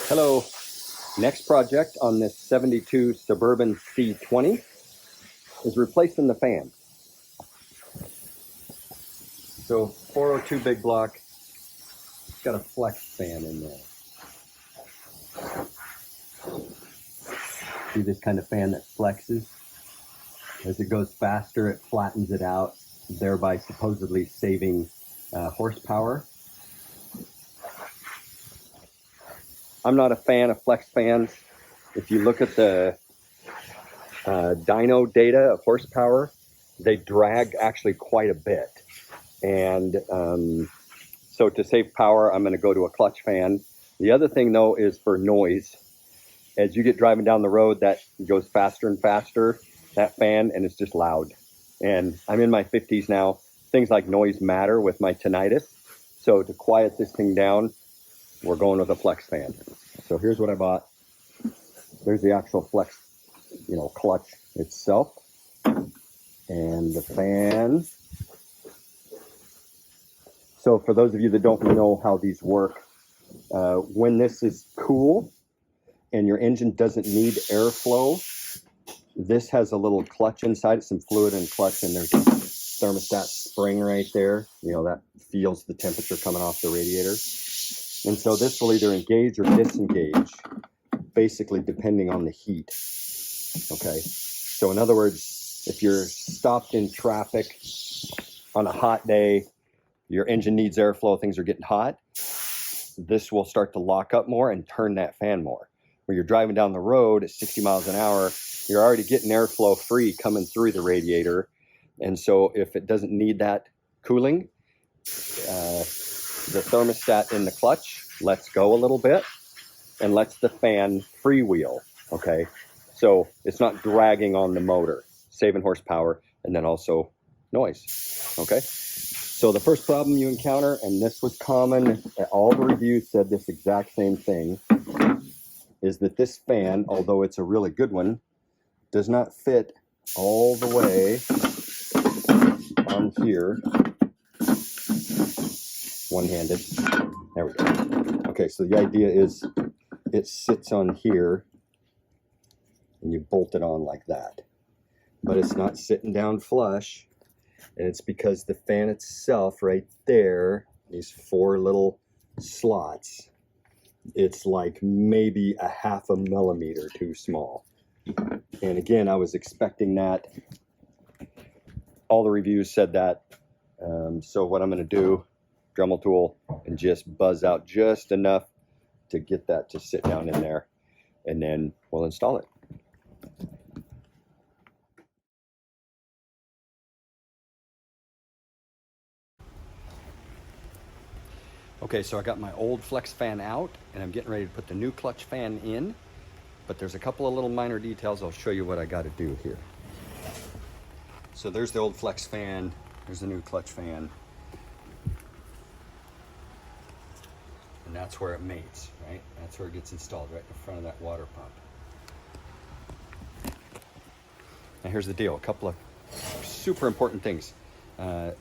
Hello. Next project on this 72 Suburban C20 is replacing the fan. So 402 big block, it's got a flex fan in there. See this kind of fan that flexes? As it goes faster, it flattens it out, thereby supposedly saving horsepower. I'm not a fan of flex fans. If you look at the dyno data of horsepower, they drag actually quite a bit. And so to save power, I'm going to go to a clutch fan. The other thing though is for noise. As you get driving down the road, that goes faster and faster, that fan, and it's just loud. And I'm in my 50s now. Things like noise matter with my tinnitus. So to quiet this thing down, we're going with a flex fan. So here's what I bought. There's the actual flex, clutch itself. And the fan. So for those of you that don't know how these work, when this is cool and your engine doesn't need airflow, this has a little clutch inside it, some fluid and clutch, and there's a thermostat spring right there. That feels the temperature coming off the radiator. And so this will either engage or disengage, basically depending on the heat. Okay. So in other words, if you're stopped in traffic on a hot day, your engine needs airflow, things are getting hot, this will start to lock up more and turn that fan more. When you're driving down the road at 60 miles an hour, you're already getting airflow free coming through the radiator. And so if it doesn't need that cooling, the thermostat in the clutch lets go a little bit and lets the fan freewheel, okay? So it's not dragging on the motor, saving horsepower, and then also noise, okay? So the first problem you encounter, and this was common, all the reviews said this exact same thing, is that this fan, although it's a really good one, does not fit all the way on here, one-handed. There we go. Okay, so the idea is it sits on here and you bolt it on like that. But it's not sitting down flush, and it's because the fan itself right there, these 4 little slots, it's like maybe a 1/2 millimeter too small. And again, I was expecting that. All the reviews said that. So what I'm going to do, Dremel tool, and just buzz out just enough to get that to sit down in there, and then we'll install it. Okay, so I got my old flex fan out, and I'm getting ready to put the new clutch fan in, but there's a couple of little minor details. I'll show you what I got to do here. So there's the old flex fan, there's the new clutch fan, and that's where it mates, right? That's where it gets installed, right in front of that water pump. Now here's the deal, a couple of super important things. The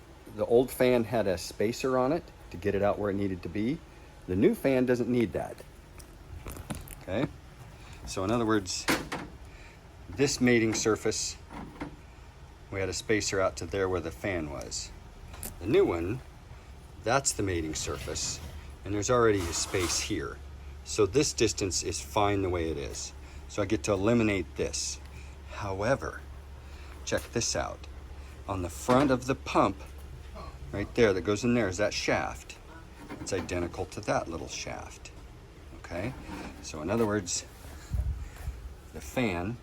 old fan had a spacer on it to get it out where it needed to be. The new fan doesn't need that. Okay, so in other words, this mating surface, we had a spacer out to there where the fan was. The new one, that's the mating surface, and there's already a space here. So this distance is fine the way it is. So I get to eliminate this. However, check this out. On the front of the pump, right there that goes in there, is that shaft. It's identical to that little shaft, okay? So in other words, the fan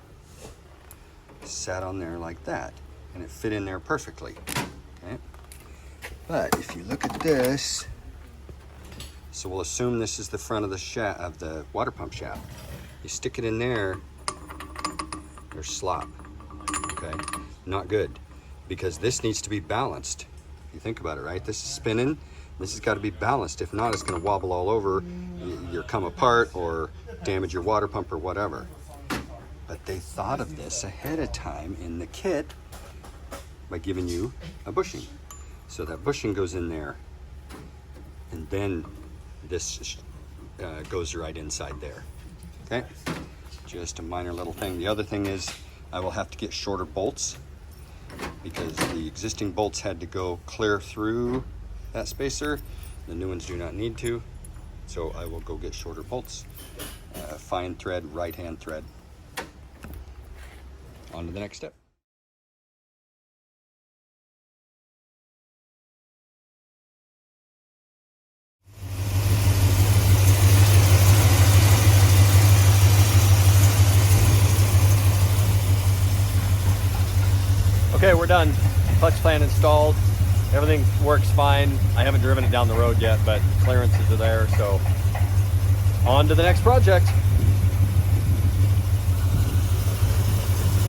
sat on there like that, and it fit in there perfectly, okay? But if you look at this, so we'll assume this is the front of the shaft, of the water pump shaft. You stick it in there, there's slop, okay? Not good, because this needs to be balanced. You think about it, right? This is spinning. This has got to be balanced. If not, it's going to wobble all over, you'll come apart or damage your water pump or whatever. But they thought of this ahead of time in the kit by giving you a bushing. So that bushing goes in there, and then this goes right inside there. Okay, just a minor little thing. The other thing is I will have to get shorter bolts because the existing bolts had to go clear through that spacer. The new ones do not need to, so I will go get shorter bolts. Fine thread, right hand thread. On to the next step. Okay, we're done. Clutch plan installed. Everything works fine. I haven't driven it down the road yet, but clearances are there, so on to the next project.